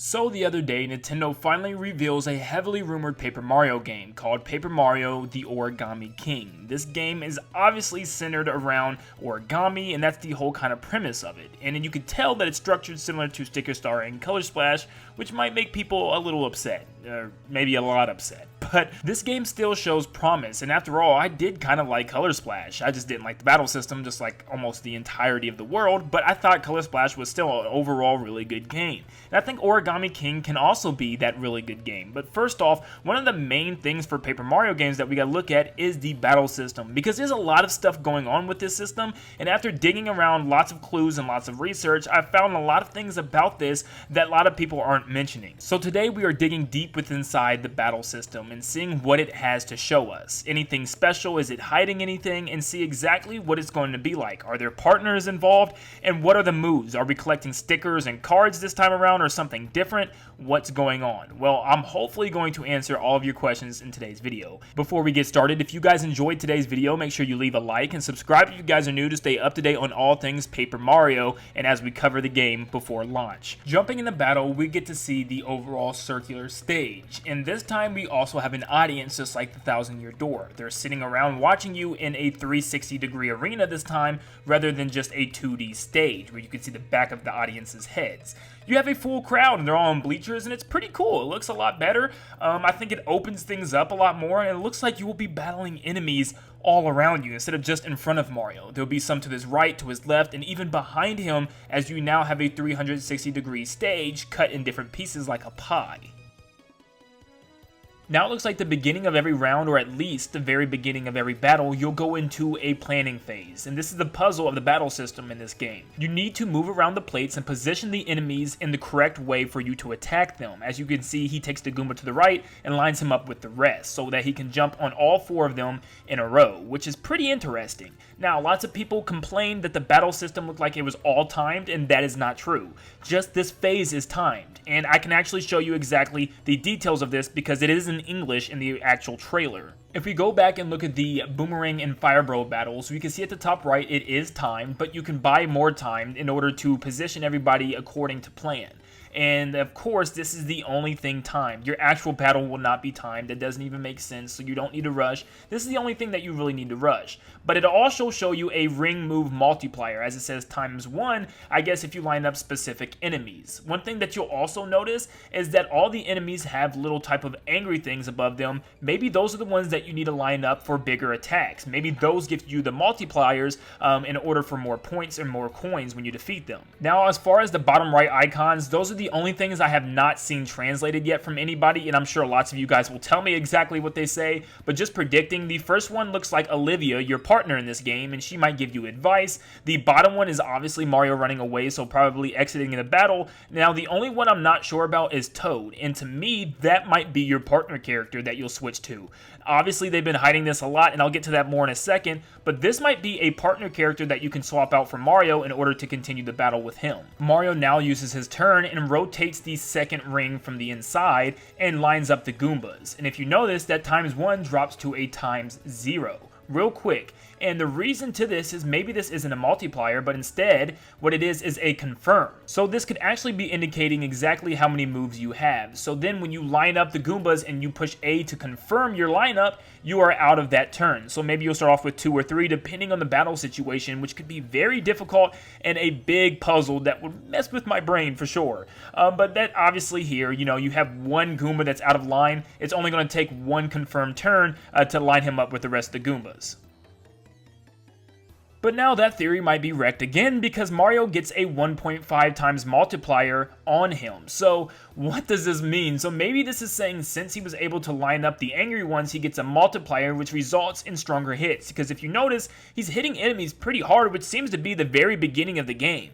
So the other day, Nintendo finally reveals a heavily rumored Paper Mario game called Paper Mario: The Origami King. This game is obviously centered around origami, and that's the whole kind of premise of it. And you can tell that it's structured similar to Sticker Star and Color Splash, which might make people a little upset, or maybe a lot upset. But this game still shows promise, and after all, I did kind of like Color Splash. I just didn't like the battle system, just like almost the entirety of the world, but I thought Color Splash was still an overall really good game. And I think Origami King can also be that really good game. But first off, one of the main things for Paper Mario games that we gotta look at is the battle system, because there's a lot of stuff going on with this system, and after digging around lots of clues and lots of research, I found a lot of things about this that a lot of people aren't mentioning. So today we are digging deep within inside the battle system and seeing what it has to show us. Anything special? Is it hiding anything? And see exactly what it's going to be like. Are there partners involved? And what are the moves? Are we collecting stickers and cards this time around or something different? What's going on? Well, I'm hopefully going to answer all of your questions in today's video. Before we get started, if you guys enjoyed today's video, make sure you leave a like and subscribe if you guys are new to stay up to date on all things Paper Mario and as we cover the game before launch. Jumping in the battle, we get to see the overall circular stage. And this time we also have an audience just like the Thousand Year Door. They're sitting around watching you in a 360-degree arena this time rather than just a 2D stage where you can see the back of the audience's heads. You have a full crowd and they're all on bleachers and it's pretty cool. It looks a lot better. I think it opens things up a lot more and it looks like you will be battling enemies all around you instead of just in front of Mario. There'll be some to his right, to his left, and even behind him as you now have a 360-degree stage cut in different pieces like a pie. Now it looks like the beginning of every round, or at least the very beginning of every battle, you'll go into a planning phase. And this is the puzzle of the battle system in this game. You need to move around the plates and position the enemies in the correct way for you to attack them. As you can see, he takes the Goomba to the right and lines him up with the rest so that he can jump on all four of them in a row, which is pretty interesting. Now, lots of people complained that the battle system looked like it was all timed, and that is not true. Just this phase is timed, and I can actually show you exactly the details of this because it is in English in the actual trailer. If we go back and look at the Boomerang and Fire Bro battles, we can see at the top right it is timed, but you can buy more time in order to position everybody according to plan. And of course, this is the only thing timed. Your actual battle will not be timed. That doesn't even make sense, so you don't need to rush. This is the only thing that you really need to rush. But it'll also show you a ring move multiplier, as it says ×1, I guess if you line up specific enemies. One thing that you'll also notice is that all the enemies have little type of angry things above them. Maybe those are the ones that you need to line up for bigger attacks. Maybe those give you the multipliers in order for more points and more coins when you defeat them. Now, as far as the bottom right icons, those are the only things I have not seen translated yet from anybody, and I'm sure lots of you guys will tell me exactly what they say, but just predicting, the first one looks like Olivia, your partner in this game, and she might give you advice. The bottom one is obviously Mario running away, so probably exiting the battle. Now, the only one I'm not sure about is Toad, and to me, that might be your partner character that you'll switch to. Obviously, they've been hiding this a lot, and I'll get to that more in a second, but this might be a partner character that you can swap out for Mario in order to continue the battle with him. Mario now uses his turn and rotates the second ring from the inside and lines up the Goombas. And if you notice, that ×1 drops to a ×0. Real quick. And the reason to this is maybe this isn't a multiplier, but instead what it is a confirm. So this could actually be indicating exactly how many moves you have. So then when you line up the Goombas and you push A to confirm your lineup, you are out of that turn. So maybe you'll start off with 2 or 3 depending on the battle situation, which could be very difficult and a big puzzle that would mess with my brain for sure. But that obviously here, you have one Goomba that's out of line. It's only going to take one confirmed turn to line him up with the rest of the Goombas. But now that theory might be wrecked again because Mario gets a 1.5 times multiplier on him. So what does this mean? So maybe this is saying since he was able to line up the angry ones, he gets a multiplier which results in stronger hits. Because if you notice, he's hitting enemies pretty hard, which seems to be the very beginning of the game.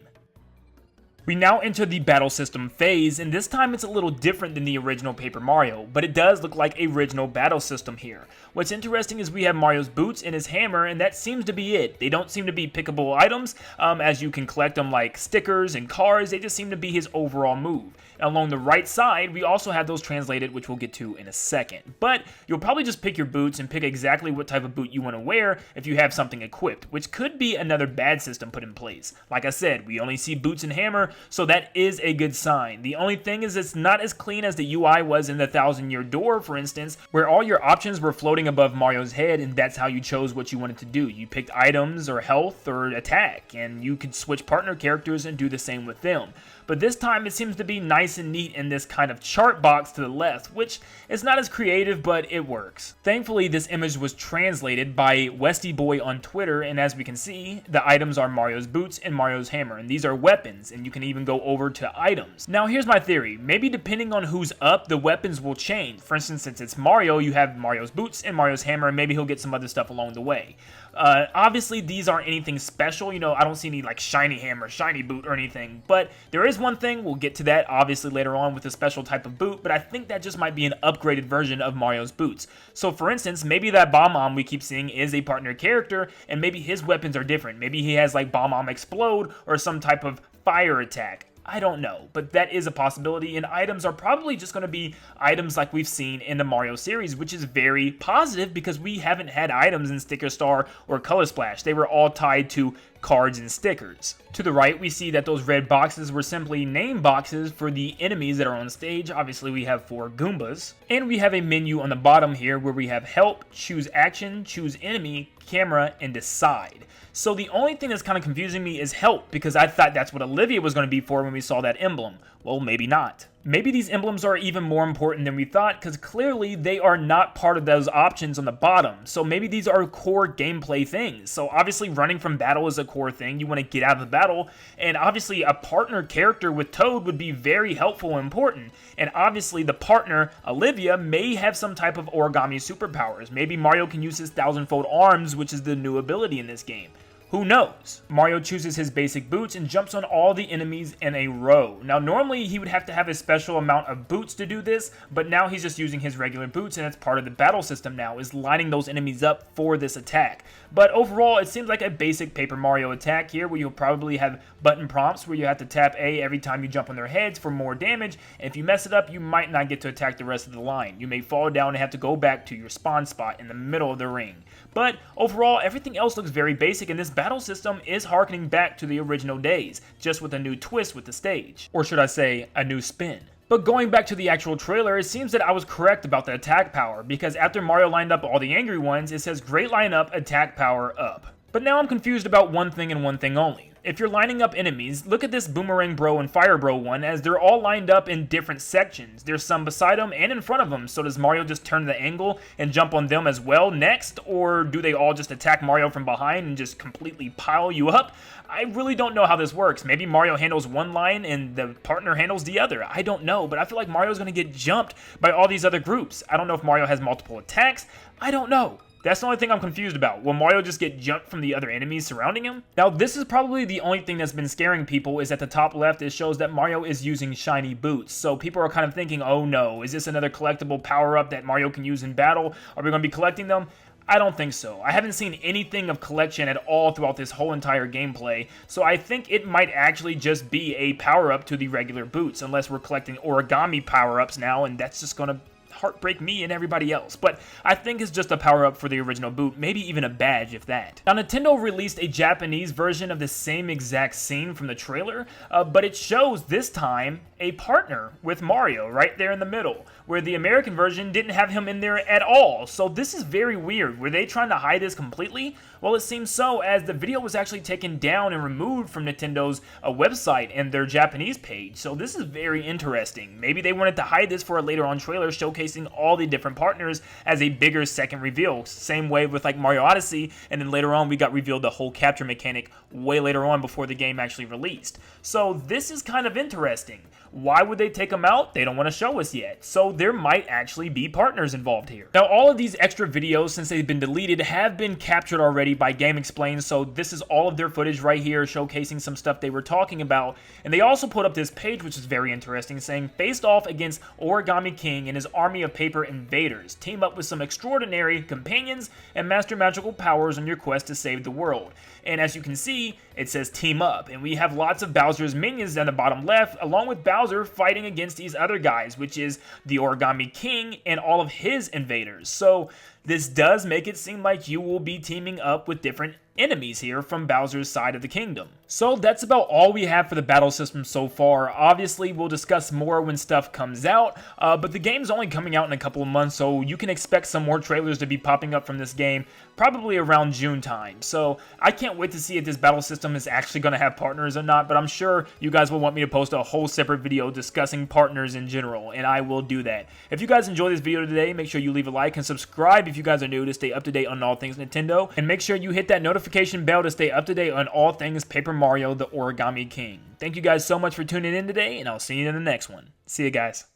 We now enter the battle system phase, and this time it's a little different than the original Paper Mario, but it does look like a original battle system here. What's interesting is we have Mario's boots and his hammer, and that seems to be it. They don't seem to be pickable items, as you can collect them like stickers and cards. They just seem to be his overall move. Along the right side, we also have those translated, which we'll get to in a second. But you'll probably just pick your boots and pick exactly what type of boot you want to wear if you have something equipped, which could be another bad system put in place. Like I said, we only see boots and hammer, so that is a good sign. The only thing is it's not as clean as the UI was in the Thousand Year Door, for instance, where all your options were floating above Mario's head and that's how you chose what you wanted to do. You picked items or health or attack, and you could switch partner characters and do the same with them. But this time it seems to be nice and neat in this kind of chart box to the left, which is not as creative, but it works. Thankfully, this image was translated by Westy Boy on Twitter, and as we can see, the items are Mario's boots and Mario's hammer, and these are weapons, and you can even go over to items. Now here's my theory. Maybe depending on who's up, the weapons will change. For instance, since it's Mario, you have Mario's boots and Mario's hammer, and maybe he'll get some other stuff along the way. Obviously, these aren't anything special. You know, I don't see any like shiny hammer, shiny boot or anything, but there is one thing, we'll get to that obviously later on with a special type of boot, but I think that just might be an upgraded version of Mario's boots. So for instance, maybe that Bomb-Omb we keep seeing is a partner character, and maybe his weapons are different. Maybe he has like Bomb-Omb Explode or some type of fire attack. I don't know, but that is a possibility, and items are probably just going to be items like we've seen in the Mario series, which is very positive because we haven't had items in Sticker Star or Color Splash. They were all tied to cards and stickers. To the right, we see that those red boxes were simply name boxes for the enemies that are on stage. Obviously, we have 4 Goombas, and we have a menu on the bottom here where we have help, choose action, choose enemy, camera, and decide. So the only thing that's kind of confusing me is help, because I thought that's what Olivia was going to be for when we saw that emblem. Well, maybe not. Maybe these emblems are even more important than we thought, because clearly they are not part of those options on the bottom. So maybe these are core gameplay things. So obviously running from battle is a core thing. You want to get out of the battle, and obviously a partner character with Toad would be very helpful and important. And obviously the partner, Olivia, may have some type of origami superpowers. Maybe Mario can use his 1000-fold arms, which is the new ability in this game. Who knows? Mario chooses his basic boots and jumps on all the enemies in a row. Now normally he would have to have a special amount of boots to do this, but now he's just using his regular boots, and it's part of the battle system now, is lining those enemies up for this attack. But overall it seems like a basic Paper Mario attack here, where you'll probably have button prompts where you have to tap A every time you jump on their heads for more damage, and if you mess it up you might not get to attack the rest of the line. You may fall down and have to go back to your spawn spot in the middle of the ring. But overall everything else looks very basic, and this battle system is harkening back to the original days, just with a new twist with the stage. Or should I say, a new spin. But going back to the actual trailer, it seems that I was correct about the attack power, because after Mario lined up all the angry ones, it says great lineup, attack power up. But now I'm confused about one thing and one thing only. If you're lining up enemies, look at this Boomerang Bro and Fire Bro one, as they're all lined up in different sections. There's some beside them and in front of them, so does Mario just turn the angle and jump on them as well next? Or do they all just attack Mario from behind and just completely pile you up? I really don't know how this works. Maybe Mario handles one line and the partner handles the other. I don't know, but I feel like Mario's going to get jumped by all these other groups. I don't know if Mario has multiple attacks. I don't know. That's the only thing I'm confused about. Will Mario just get jumped from the other enemies surrounding him? Now, this is probably the only thing that's been scaring people, is at the top left, it shows that Mario is using shiny boots. So people are kind of thinking, oh no, is this another collectible power-up that Mario can use in battle? Are we going to be collecting them? I don't think so. I haven't seen anything of collection at all throughout this whole entire gameplay, so I think it might actually just be a power-up to the regular boots, unless we're collecting origami power-ups now, and that's just going to heartbreak me and everybody else. But I think it's just a power-up for the original boot, maybe even a badge if that. Now Nintendo released a Japanese version of the same exact scene from the trailer, but it shows this time a partner with Mario right there in the middle, where the American version didn't have him in there at all. So this is very weird. Were they trying to hide this completely? Well, it seems so, as the video was actually taken down and removed from Nintendo's website and their Japanese page. So this is very interesting. Maybe they wanted to hide this for a later on trailer showcasing all the different partners as a bigger second reveal. Same way with like Mario Odyssey, and then later on we got revealed the whole capture mechanic way later on before the game actually released. So this is kind of interesting. Why would they take them out? They don't want to show us yet. So there might actually be partners involved here. Now all of these extra videos, since they've been deleted, have been captured already by Game Explain, so this is all of their footage right here showcasing some stuff they were talking about. And they also put up this page, which is very interesting, saying faced off against Origami King and his army of paper invaders. Team up with some extraordinary companions and master magical powers on your quest to save the world. And as you can see, it says team up, and we have lots of Bowser's minions down the bottom left, along with Bowser fighting against these other guys, which is the Origami King and all of his invaders. So this does make it seem like you will be teaming up with different enemies here from Bowser's side of the kingdom. So that's about all we have for the battle system so far. Obviously, we'll discuss more when stuff comes out, but the game's only coming out in a couple of months, so you can expect some more trailers to be popping up from this game probably around June time. So I can't wait to see if this battle system is actually going to have partners or not, but I'm sure you guys will want me to post a whole separate video discussing partners in general, and I will do that. If you guys enjoyed this video today, make sure you leave a like and subscribe if you guys are new to stay up to date on all things Nintendo, and make sure you hit that notification bell to stay up to date on all things Paper Mario the Origami King. Thank you guys so much for tuning in today, and I'll see you in the next one. See you guys.